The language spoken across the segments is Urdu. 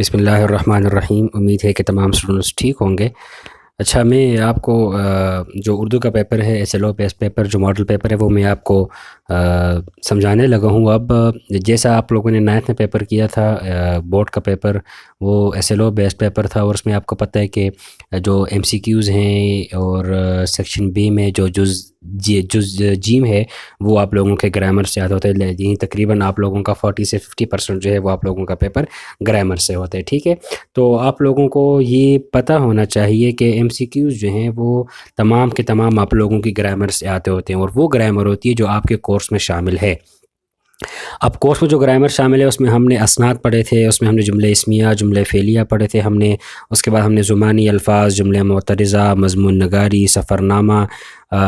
بسم اللہ الرحمن الرحیم۔ امید ہے کہ تمام اسٹوڈنٹس ٹھیک ہوں گے۔ اچھا، میں آپ کو جو اردو کا پیپر ہے، ایس ایل او بیس پیپر جو ماڈل پیپر ہے، وہ میں آپ کو سمجھانے لگا ہوں۔ اب جیسا آپ لوگوں نے 9th میں پیپر کیا تھا بورڈ کا پیپر، وہ ایس ایل او بیس پیپر تھا، اور اس میں آپ کو پتہ ہے کہ جو ایم سی کیوز ہیں اور سیکشن بی میں جو جز جیم ہے وہ آپ لوگوں کے گرامر سے آتا ہوتا ہے، یعنی تقریباً آپ لوگوں کا 40 سے 50% جو ہے وہ آپ لوگوں کا پیپر گرامر سے ہوتا ہے، ٹھیک ہے۔ تو آپ لوگوں کو یہ پتہ ہونا چاہیے کہ ایم سی کیوز جو ہیں وہ تمام کے تمام آپ لوگوں کی گرامر سے آتے ہوتے ہیں، اور وہ گرامر ہوتی ہے جو آپ کے کورس میں شامل ہے۔ اب کورس میں جو گرامر شامل ہے اس میں ہم نے اسناد پڑھے تھے، اس میں ہم نے جملے اسمیہ، جملے فعلیہ پڑھے تھے ہم نے، اس کے بعد ہم نے زمانی الفاظ، جملے معترضہ، مضمون نگاری، سفرنامہ،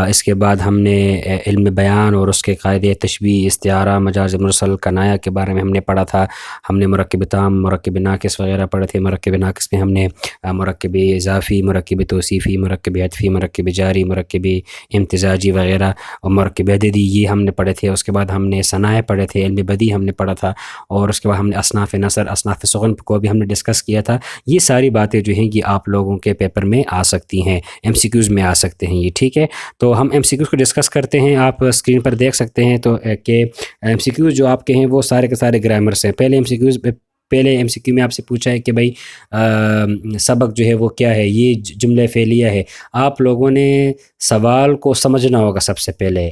اس کے بعد ہم نے علم بیان اور اس کے قاعدے، تشبیہ، استعارہ، مجاز مرسل، کنایہ کے بارے میں ہم نے پڑھا تھا۔ ہم نے مرکب تام، مرکب ناقص وغیرہ پڑھے تھے۔ مرکب ناقص میں ہم نے مرکب اضافی، مرکب توصیفی، مرکب عطفی، مرکب جاری، مرکب امتزاجی وغیرہ، اور مرکب عددی، یہ ہم نے پڑھے تھے۔ اس کے بعد ہم نے ثنائے پڑھے تھے، علم بدیع ہم نے پڑھا تھا، اور اس کے بعد ہم نے اصناف نثر، اصناف سغن کو بھی ہم نے ڈسکس کیا تھا۔ یہ ساری باتیں جو ہیں یہ آپ لوگوں کے پیپر میں آ سکتی ہیں، ایم سی کیوز میں آ سکتے ہیں یہ، ٹھیک ہے۔ تو ہم ایم سی کیوز کو ڈسکس کرتے ہیں، آپ اسکرین پر دیکھ سکتے ہیں تو کہ ایم سی کیوز جو آپ کے ہیں وہ سارے کے سارے گرامر سے ہیں۔ پہلے ایم سی کیو میں آپ سے پوچھا ہے کہ بھائی سبق جو ہے وہ کیا ہے، یہ جملہ فعلیہ ہے۔ آپ لوگوں نے سوال کو سمجھنا ہوگا، سب سے پہلے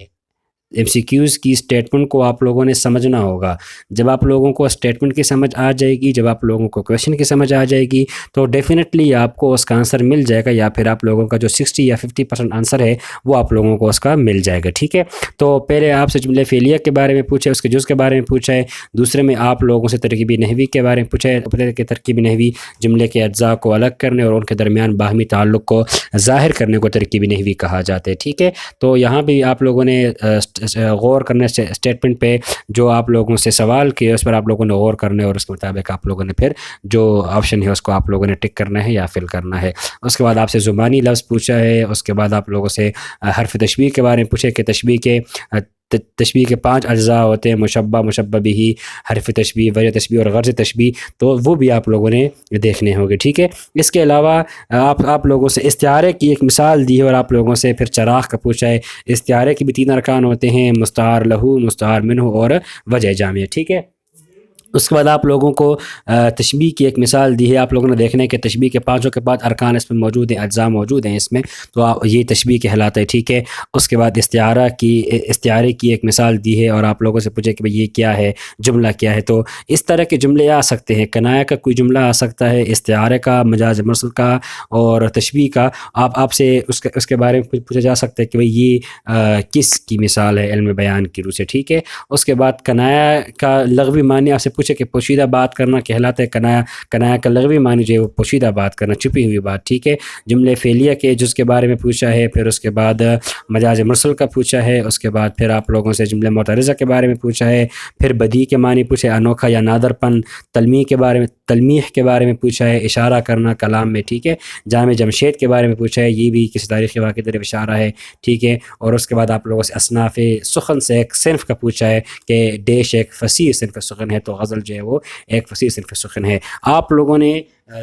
ایم سی کیوز کی اسٹیٹمنٹ کو آپ لوگوں نے سمجھنا ہوگا۔ جب آپ لوگوں کو اسٹیٹمنٹ کی سمجھ آ جائے گی، جب آپ لوگوں کو کویشچن کی سمجھ آ جائے گی تو ڈیفینیٹلی آپ کو اس کا آنسر مل جائے گا، یا پھر آپ لوگوں کا جو 60 یا 50% آنسر ہے وہ آپ لوگوں کو اس کا مل جائے گا، ٹھیک ہے۔ تو پہلے آپ سے جملہ فعلیہ کے بارے میں پوچھے، اس کے جز کے بارے میں پوچھا ہے۔ دوسرے میں آپ لوگوں سے ترکیبی نحوی کے بارے میں پوچھا ہے کہ ترکیبی نحوی جملے کے اجزاء کو الگ کرنے اور ان کے درمیان باہمی تعلق کو ظاہر کرنے کو ترکیبی نحوی کہا جاتا ہے، ٹھیک ہے۔ تو یہاں بھی آپ لوگوں نے غور کرنے اسٹیٹمنٹ پہ جو آپ لوگوں سے سوال کیے اس پر آپ لوگوں نے غور کرنا ہے، اور اس کے مطابق آپ لوگوں نے پھر جو آپشن ہے اس کو آپ لوگوں نے ٹک کرنا ہے یا فل کرنا ہے۔ اس کے بعد آپ سے زبانی لفظ پوچھا ہے، اس کے بعد آپ لوگوں سے حرف تشبیہ کے بارے میں پوچھے کہ تشبیہ کے 5 اجزاء ہوتے ہیں: مشبہ، مشبہ بہ، حرف تشبیہ، وجہ تشبیہ اور غرض تشبیہ، تو وہ بھی آپ لوگوں نے دیکھنے ہوں گے، ٹھیک ہے۔ اس کے علاوہ آپ لوگوں سے استعارے کی ایک مثال دی ہے، اور آپ لوگوں سے پھر چراغ کا پوچھا ہے۔ استعارے کی بھی 3 ارکان ہوتے ہیں: مستعار لہو، مستعار منہ اور وجہ جامع، ٹھیک ہے۔ اس کے بعد آپ لوگوں کو تشبیہ کی ایک مثال دی ہے۔ آپ لوگوں نے دیکھنا ہے کہ تشبیہ کے 5 کے بعد ارکان اس میں موجود ہیں، اجزاء موجود ہیں اس میں، تو یہ تشبیہ کہلاتا ہے، ٹھیک ہے۔ اس کے بعد استعارے کی ایک مثال دی ہے، اور آپ لوگوں سے پوچھے کہ بھئی یہ کیا ہے، جملہ کیا ہے۔ تو اس طرح کے جملے آ سکتے ہیں، کنایہ کا کوئی جملہ آ سکتا ہے، استعارے کا، مجاز مرسل کا اور تشبیہ کا۔ آپ سے اس کے بارے میں پوچھا جا سکتا ہے کہ بھئی یہ کس کی مثال ہے علم بیان کی روح سے، ٹھیک ہے۔ اس کے بعد کنایہ کا لغوی معنی آپ سے پوچھے کہ پوشیدہ بات کرنا کہلاتا ہے کنایہ۔ کنایہ کا لغوی معنی جو ہے وہ پوشیدہ بات کرنا، چھپی ہوئی بات، ٹھیک ہے۔ جملے فعلیہ کے جز کے بارے میں پوچھا ہے، پھر اس کے بعد مجاز مرسل کا پوچھا ہے، اس کے بعد پھر آپ لوگوں سے جملے معترضہ کے بارے میں پوچھا ہے، پھر بدیع کے معنی پوچھے، انوکھا یا نادر پن، تلمیح کے بارے میں پوچھا ہے، اشارہ کرنا کلام میں، ٹھیک ہے۔ جامع جمشید کے بارے میں پوچھا ہے، یہ بھی کسی تاریخی واقعے طرف اشارہ ہے، ٹھیک ہے۔ اور اس کے بعد آپ لوگوں سے اصناف سخن سے ایک صنف کا پوچھا ہے کہ ڈیش ایک فصیح صنف سخن ہے، تو غزل جو ہے وہ ایک فصیح صنف سخن ہے۔ آپ لوگوں نے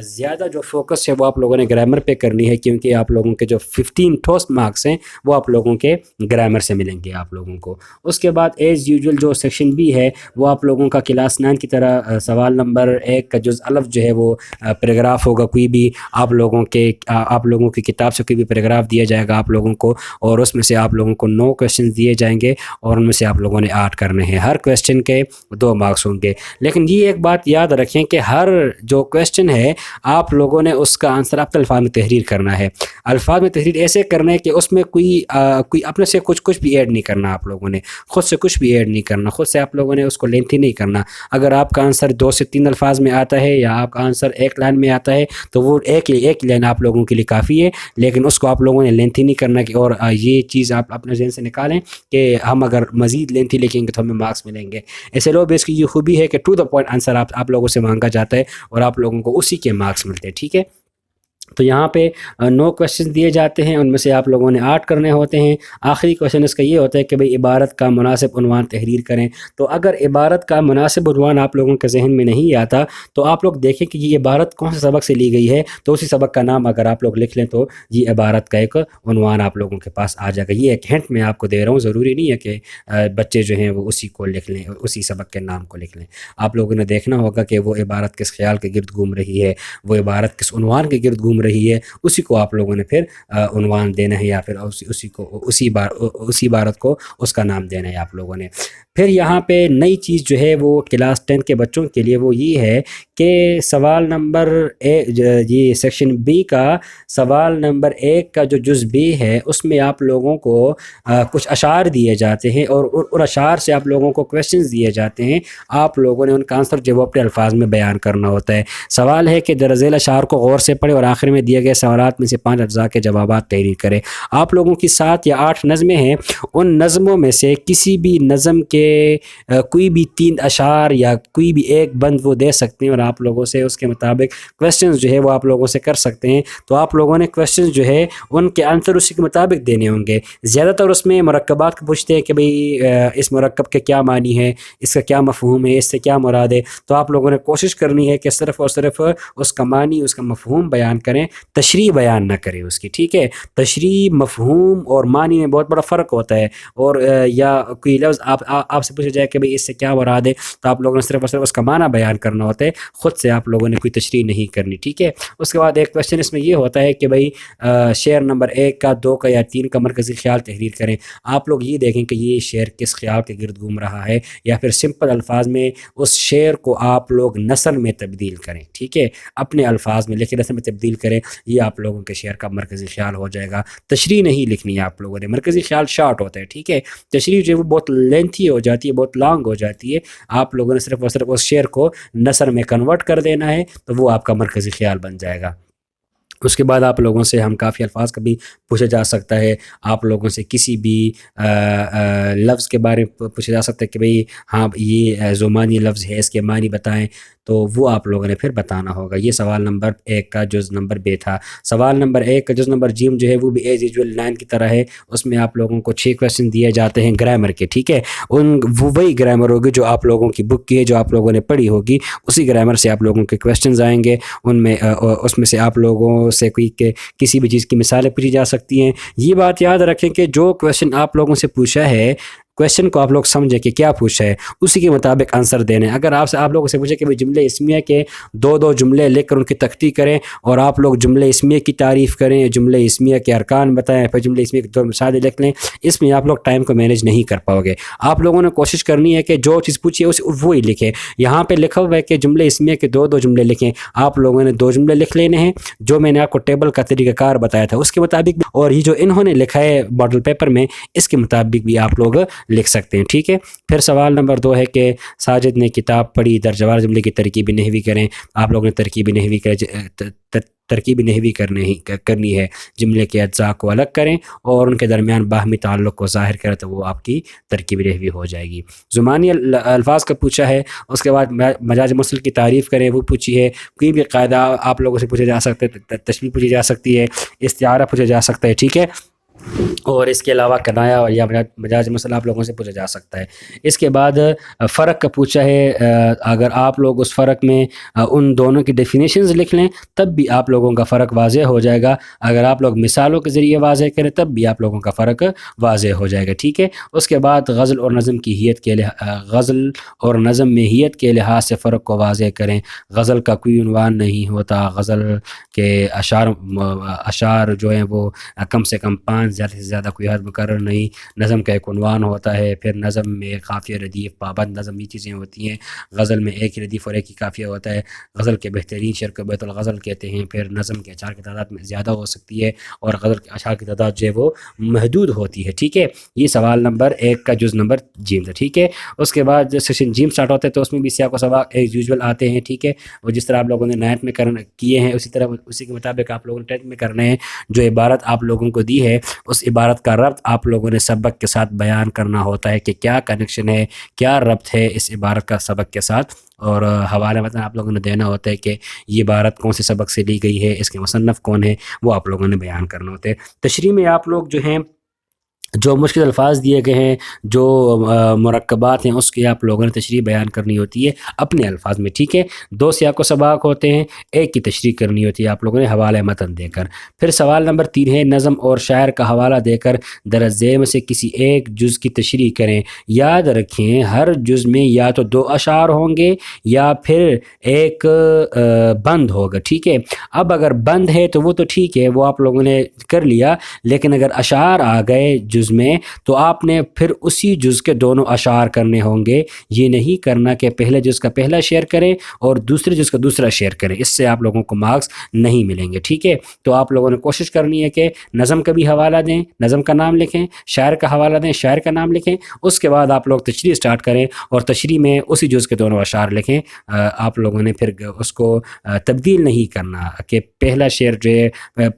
زیادہ جو فوکس ہے وہ آپ لوگوں نے گرامر پہ کرنی ہے، کیونکہ آپ لوگوں کے جو 15 ٹھوس مارکس ہیں وہ آپ لوگوں کے گرامر سے ملیں گے آپ لوگوں کو۔ اس کے بعد ایز یوزول جو سیکشن بی ہے وہ آپ لوگوں کا کلاس 9 کی طرح سوال نمبر 1 کا جز الف جو ہے وہ پیراگراف ہوگا، کوئی بھی آپ لوگوں کی کتاب سے کوئی بھی پیراگراف دیا جائے گا آپ لوگوں کو، اور اس میں سے آپ لوگوں کو 9 کویسچن دیے جائیں گے، اور ان میں سے آپ لوگوں نے 8 کرنے ہیں۔ ہر کویسچن کے 2 مارکس ہوں گے، لیکن یہ ایک بات یاد رکھیں کہ ہر جو کویسچن ہے آپ لوگوں نے اس کا آنسر اپنے الفاظ میں تحریر کرنا ہے۔ الفاظ میں تحریر ایسے کرنا ہے کہ اس میں کوئی اپنے سے کچھ بھی ایڈ نہیں کرنا، آپ لوگوں نے خود سے کچھ بھی ایڈ نہیں کرنا، خود سے آپ لوگوں نے اس کو لینتھی نہیں کرنا۔ اگر آپ کا آنسر 2 سے 3 الفاظ میں آتا ہے، یا آپ کا آنسر 1 لائن میں آتا ہے، تو وہ ایک لائن آپ لوگوں کے لیے کافی ہے، لیکن اس کو آپ لوگوں نے لینتھی نہیں کرنا کہ، اور یہ چیز آپ اپنے ذہن سے نکالیں کہ ہم اگر مزید لینتھی لکھیں گے تو ہمیں مارکس ملیں گے۔ ایسے لو بیس کی یہ خوبی ہے کہ ٹو دا پوائنٹ آنسر آپ لوگوں سے مانگا جاتا ہے، اور آپ لوگوں کو اسی کے مارکس ملتے ہیں، ٹھیک ہے۔ تو یہاں پہ 9 کویشچن دیے جاتے ہیں، ان میں سے آپ لوگوں نے 8 کرنے ہوتے ہیں۔ آخری کویشچن اس کا یہ ہوتا ہے کہ بھئی عبارت کا مناسب عنوان تحریر کریں۔ تو اگر عبارت کا مناسب عنوان آپ لوگوں کے ذہن میں نہیں آتا تو آپ لوگ دیکھیں کہ یہ عبارت کون سے سبق سے لی گئی ہے، تو اسی سبق کا نام اگر آپ لوگ لکھ لیں تو یہ عبارت کا ایک عنوان آپ لوگوں کے پاس آ جائے گا۔ یہ ایک ہنٹ میں آپ کو دے رہا ہوں، ضروری نہیں ہے کہ بچے جو ہیں وہ اسی کو لکھ لیں، اسی سبق کے نام کو لکھ لیں۔ آپ لوگوں نے دیکھنا ہوگا کہ وہ عبارت کس خیال کے گرد گھوم رہی ہے، وہ عبارت کس عنوان کے گرد گھوم رہی ہے، اسی کو آپ لوگوں نے پھر عنوان دینا ہے، یا پھر اسی عبارت کو اس کا نام دینا ہے آپ لوگوں نے۔ پھر یہاں پہ نئی چیز جو ہے وہ کلاس 10 کے بچوں کے لیے وہ یہ ہے کہ سوال نمبر یہ سیکشن بی کا سوال نمبر 1 کا جو جز بی ہے اس میں آپ لوگوں کو کچھ اشعار دیے جاتے ہیں، اور ان اشعار سے آپ لوگوں کو کویشچنز دیے جاتے ہیں۔ آپ لوگوں نے ان کا آنسر جو وہ اپنے الفاظ میں بیان کرنا ہوتا ہے۔ سوال ہے کہ درج ذیل اشعار کو غور سے پڑھیں اور آخر میں دیے گئے سوالات میں سے 5 اجزاء کے جوابات تحریر کریں۔ آپ لوگوں کی 7 یا 8 نظمیں ہیں، ان نظموں میں سے کسی بھی نظم کے کوئی بھی 3 اشعار یا کوئی بھی ایک بند وہ دے سکتے ہیں، اور آپ لوگوں سے اس کے مطابق کویشچنز جو ہے وہ آپ لوگوں سے کر سکتے ہیں۔ تو آپ لوگوں نے کویشچنز جو ہے ان کے آنسر اسی کے مطابق دینے ہوں گے۔ زیادہ تر اس میں مرکبات کو پوچھتے ہیں کہ بھئی اس مرکب کے کیا معنی ہے، اس کا کیا مفہوم ہے، اس سے کیا مراد ہے۔ تو آپ لوگوں نے کوشش کرنی ہے کہ صرف اور صرف اس کا معنی، اس کا مفہوم بیان کریں، تشریح بیان نہ کریں اس کی، ٹھیک ہے۔ تشریح، مفہوم اور معنی میں بہت بڑا فرق ہوتا ہے، اور یا کوئی لفظ آپ سے پوچھا جائے کہ بھئی اس سے کیا مراد ہے، تو آپ لوگوں نے صرف اور صرف اس کا معنی بیان کرنا ہوتا ہے، خود سے آپ لوگوں نے کوئی تشریح نہیں کرنی، ٹھیک ہے۔ اس کے بعد ایک کویشچن اس میں یہ ہوتا ہے کہ بھئی شعر نمبر 1 کا، 2 کا یا 3 کا مرکزی خیال تحریر کریں۔ آپ لوگ یہ دیکھیں کہ یہ شعر کس خیال کے گرد گھوم رہا ہے، یا پھر سمپل الفاظ میں اس شعر کو آپ لوگ نثر میں تبدیل کریں، ٹھیک ہے، اپنے الفاظ میں لکھ کے نثر میں تبدیل کریں۔ یہ آپ لوگوں کے شعر کا مرکزی خیال ہو جائے گا۔ تشریح نہیں لکھنی ہے آپ لوگوں نے، مرکزی خیال شارٹ ہوتا ہے، ٹھیک ہے۔ تشریح جو ہے وہ بہت لینتھی ہو جاتی ہے، بہت لانگ ہو جاتی ہے۔ آپ لوگوں نے صرف اور صرف اس شعر کو نثر میں کنورٹ کر دینا ہے، تو وہ آپ کا مرکزی خیال بن جائے گا۔ اس کے بعد آپ لوگوں سے ہم کافی الفاظ کا بھی پوچھا جا سکتا ہے۔ آپ لوگوں سے کسی بھی لفظ کے بارے میں پوچھا جا سکتا ہے کہ بھئی ہاں یہ زمانی لفظ ہے، اس کے معنی بتائیں، تو وہ آپ لوگوں نے پھر بتانا ہوگا۔ یہ سوال نمبر 1 کا جز نمبر بے تھا۔ سوال نمبر 1 کا جز نمبر جیم جو ہے وہ بھی ایز یوزول 9 کی طرح ہے۔ اس میں آپ لوگوں کو 6 کویشچن دیے جاتے ہیں گرامر کے، ٹھیک ہے۔ وہی گرامر ہوگی جو آپ لوگوں کی بک کی ہے، جو آپ لوگوں نے پڑھی ہوگی، اسی گرامر سے آپ لوگوں کے کویشچنز آئیں گے۔ اس میں سے آپ لوگوں سے کوئی کسی بھی چیز کی مثالیں پوچھی جا سکتی ہیں۔ یہ بات یاد رکھیں کہ جو کویشچن آپ لوگوں سے پوچھا ہے، کویشچن کو آپ لوگ سمجھیں کہ کیا پوچھا ہے، اسی کے مطابق آنسر دینے۔ اگر آپ لوگوں سے پوچھے کہ جملے اسمیہ کے 2 جملے لکھ کر ان کی تختی کریں، اور آپ لوگ جملے اسمیہ کی تعریف کریں، جملے اسمیہ کے ارکان بتائیں، پھر جملے اسمیہ کی 2 مثالیں لکھ لیں، اس میں آپ لوگ ٹائم کو مینیج نہیں کر پاؤ گے۔ آپ لوگوں نے کوشش کرنی ہے کہ جو چیز پوچھی ہے وہی لکھیں۔ یہاں پہ لکھا ہوا ہے کہ جملے اسمیہ کے 2 جملے لکھیں، آپ لوگوں نے 2 جملے لکھ لینے ہیں، جو میں نے آپ کو ٹیبل کا طریقہ کار بتایا تھا اس کے مطابق بھی، اور یہ جو انہوں نے لکھا ہے ماڈل پیپر میں اس کے مطابق بھی آپ لوگ لکھ سکتے ہیں، ٹھیک ہے۔ پھر سوال نمبر 2 ہے کہ ساجد نے کتاب پڑھی، درجوار جملے کی ترکیبی نحوی کریں۔ آپ لوگوں نے ترکیبی نحوی کرنی ہے، جملے کے اجزاء کو الگ کریں اور ان کے درمیان باہمی تعلق کو ظاہر کریں، تو وہ آپ کی ترکیبی نحوی ہو جائے گی۔ زمانی الفاظ کا پوچھا ہے، اس کے بعد مجاز متصل کی تعریف کریں، وہ پوچھی ہے۔ کوئی بھی قاعدہ آپ لوگوں سے پوچھا جا سکتا ہے، تشبیہ پوچھی جا سکتی ہے، استعارہ پوچھا جا سکتا ہے، ٹھیک ہے، اور اس کے علاوہ کنایا یا مجاز مسئلہ آپ لوگوں سے پوچھا جا سکتا ہے۔ اس کے بعد فرق کا پوچھا ہے، اگر آپ لوگ اس فرق میں ان دونوں کی ڈیفینیشنز لکھ لیں تب بھی آپ لوگوں کا فرق واضح ہو جائے گا۔ اگر آپ لوگ مثالوں کے ذریعے واضح کریں تب بھی آپ لوگوں کا فرق واضح ہو جائے گا، ٹھیک ہے۔ اس کے بعد غزل اور نظم میں ہیت کے لحاظ سے فرق کو واضح کریں۔ غزل کا کوئی عنوان نہیں ہوتا، غزل کے اشعار جو ہیں وہ کم سے کم 5، زیادہ سے زیادہ کوئی حد مقرر نہیں۔ نظم کا ایک عنوان ہوتا ہے، پھر نظم میں قافیہ، ردیف، پابند نظم، یہ چیزیں ہوتی ہیں۔ غزل میں ایک ہی ردیف اور ایک ہی قافیہ ہوتا ہے۔ غزل کے بہترین شعر کو بیت الغزل کہتے ہیں۔ پھر نظم کے اشعار کی تعداد میں زیادہ ہو سکتی ہے، اور غزل کے اشعار کی تعداد جو ہے وہ محدود ہوتی ہے، ٹھیک ہے۔ یہ سوال نمبر 1 کا جز نمبر جیم تھا، ٹھیک ہے۔ اس کے بعد سیکشن جیم سٹارٹ ہوتا ہے تو اس میں بھی سیاق و سباق ایز یوزول آتے ہیں، ٹھیک ہے۔ اور جس طرح آپ لوگوں نے 9 میں کیے ہیں اسی طرح اسی کے مطابق آپ لوگوں نے 10 میں کرنے ہیں۔ جو عبارت آپ لوگوں کو دی ہے اس عبارت کا ربط آپ لوگوں نے سبق کے ساتھ بیان کرنا ہوتا ہے کہ کیا کنیکشن ہے، کیا ربط ہے اس عبارت کا سبق کے ساتھ، اور حوالہ متن آپ لوگوں نے دینا ہوتا ہے کہ یہ عبارت کون سے سبق سے لی گئی ہے، اس کے مصنف کون ہے، وہ آپ لوگوں نے بیان کرنا ہوتے ہیں۔ تشریح میں آپ لوگ جو ہیں جو مشکل الفاظ دیے گئے ہیں، جو مرکبات ہیں، اس کی آپ لوگوں نے تشریح بیان کرنی ہوتی ہے اپنے الفاظ میں، ٹھیک ہے۔ 2 سیاق و سباق ہوتے ہیں، ایک کی تشریح کرنی ہوتی ہے آپ لوگوں نے حوالہ متن دے کر۔ پھر سوال نمبر 3 ہے نظم اور شاعر کا حوالہ دے کر درج ذیل میں سے کسی ایک جز کی تشریح کریں۔ یاد رکھیں ہر جز میں یا تو 2 اشعار ہوں گے یا پھر ایک بند ہوگا، ٹھیک ہے۔ اب اگر بند ہے تو وہ تو ٹھیک ہے، وہ آپ لوگوں نے کر لیا، لیکن اگر اشعار آ گئے جز میں تو آپ نے پھر اسی جز کے دونوں اشعار کرنے ہوں گے۔ یہ نہیں کرنا کہ پہلے جز کا پہلا شعر کریں اور دوسرے جز کا دوسرا شعر کریں، اس سے آپ لوگوں کو مارکس نہیں ملیں گے، ٹھیک ہے۔ تو آپ لوگوں نے کوشش کرنی ہے کہ نظم کا بھی حوالہ دیں، نظم کا نام لکھیں، شاعر کا حوالہ دیں، شاعر کا نام لکھیں، اس کے بعد آپ لوگ تشریح سٹارٹ کریں اور تشریح میں اسی جز کے دونوں اشعار لکھیں۔ آپ لوگوں نے پھر اس کو تبدیل نہیں کرنا کہ پہلا شعر جو ہے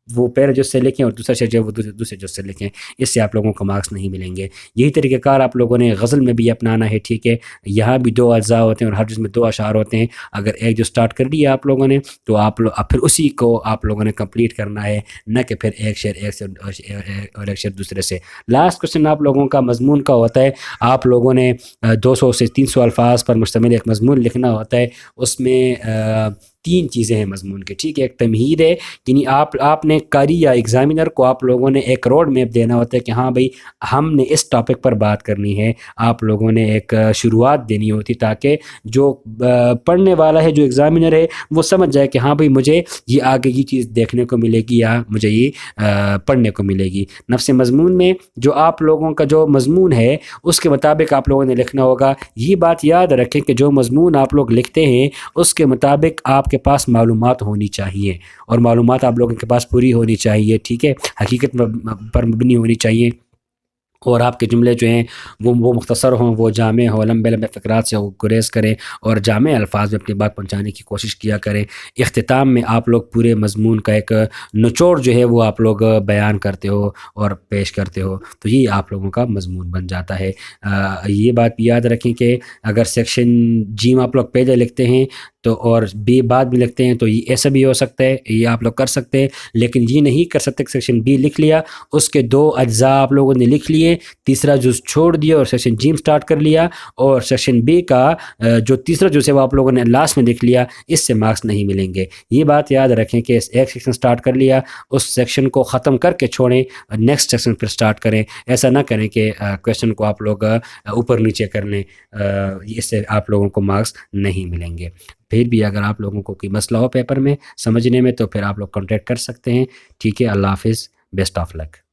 وہ پہلے جز سے لکھیں اور دوسرا شعر جو ہے وہ دوسرے جز سے لکھیں، اس سے آپ لوگوں کو مارکس نہیں ملیں گے۔ یہی طریقہ کار آپ لوگوں نے غزل میں بھی اپنانا ہے، ٹھیک ہے۔ یہاں بھی 2 اجزاء ہوتے ہیں اور ہر جز میں 2 اشعار ہوتے ہیں۔ اگر ایک جو سٹارٹ کر لیا آپ لوگوں نے تو آپ پھر اسی کو آپ لوگوں نے کمپلیٹ کرنا ہے، نہ کہ پھر ایک شعر ایک سے اور ایک شعر دوسرے سے۔ لاسٹ کوشچن آپ لوگوں کا مضمون کا ہوتا ہے، آپ لوگوں نے 200 سے 300 الفاظ پر مشتمل ایک مضمون لکھنا ہوتا ہے۔ اس میں 3 چیزیں ہیں مضمون کے، ٹھیک ہے۔ ایک تمہید ہے، یعنی آپ نے قاری یا ایگزامینر کو آپ لوگوں نے ایک روڈ میپ دینا ہوتا ہے کہ ہاں بھائی ہم نے اس ٹاپک پر بات کرنی ہے۔ آپ لوگوں نے ایک شروعات دینی ہوتی تاکہ جو پڑھنے والا ہے، جو ایگزامینر ہے، وہ سمجھ جائے کہ ہاں بھائی مجھے یہ آگے یہ چیز دیکھنے کو ملے گی یا مجھے یہ پڑھنے کو ملے گی۔ نفس مضمون میں جو آپ لوگوں کا جو مضمون ہے اس کے مطابق آپ لوگوں نے لکھنا ہوگا۔ یہ بات یاد رکھیں کہ جو مضمون آپ لوگ لکھتے ہیں اس کے مطابق آپ کے پاس معلومات ہونی چاہیے، اور معلومات آپ لوگوں کے پاس پوری ہونی چاہیے، ٹھیک ہے، حقیقت پر مبنی ہونی چاہیے، اور آپ کے جملے جو ہیں وہ مختصر ہوں، وہ جامع ہوں، لمبے لمبے فقرات سے وہ گریز کریں اور جامع الفاظ میں اپنی بات پہنچانے کی کوشش کیا کریں۔ اختتام میں آپ لوگ پورے مضمون کا ایک نچوڑ جو ہے وہ آپ لوگ بیان کرتے ہو اور پیش کرتے ہو، تو یہ آپ لوگوں کا مضمون بن جاتا ہے۔ یہ بات بھی یاد رکھیں کہ اگر سیکشن جیم آپ لوگ پہلے لکھتے ہیں تو اور بی بعد بھی لکھتے ہیں تو یہ ایسا بھی ہو سکتا ہے، یہ آپ لوگ کر سکتے ہیں، لیکن یہ نہیں کر سکتے کہ سیکشن بی لکھ لیا، اس کے 2 اجزاء آپ لوگوں نے لکھ لیے، تیسرا جز چھوڑ دیا اور سیکشن جیم سٹارٹ کر لیا، اور سیکشن بی کا جو تیسرا جز ہے وہ آپ لوگوں نے لاسٹ میں لکھ لیا، اس سے مارکس نہیں ملیں گے۔ یہ بات یاد رکھیں کہ ایک سیکشن سٹارٹ کر لیا، اس سیکشن کو ختم کر کے چھوڑیں، نیکسٹ سیکشن پھر سٹارٹ کریں، ایسا نہ کریں کہ کویشچن کو آپ لوگ اوپر نیچے کر لیں، اس سے آپ لوگوں کو مارکس نہیں ملیں گے۔ پھر بھی اگر آپ لوگوں کو کوئی مسئلہ ہو پیپر میں سمجھنے میں تو پھر آپ لوگ کانٹیکٹ کر سکتے ہیں، ٹھیک ہے۔ اللہ حافظ، بیسٹ آف لک۔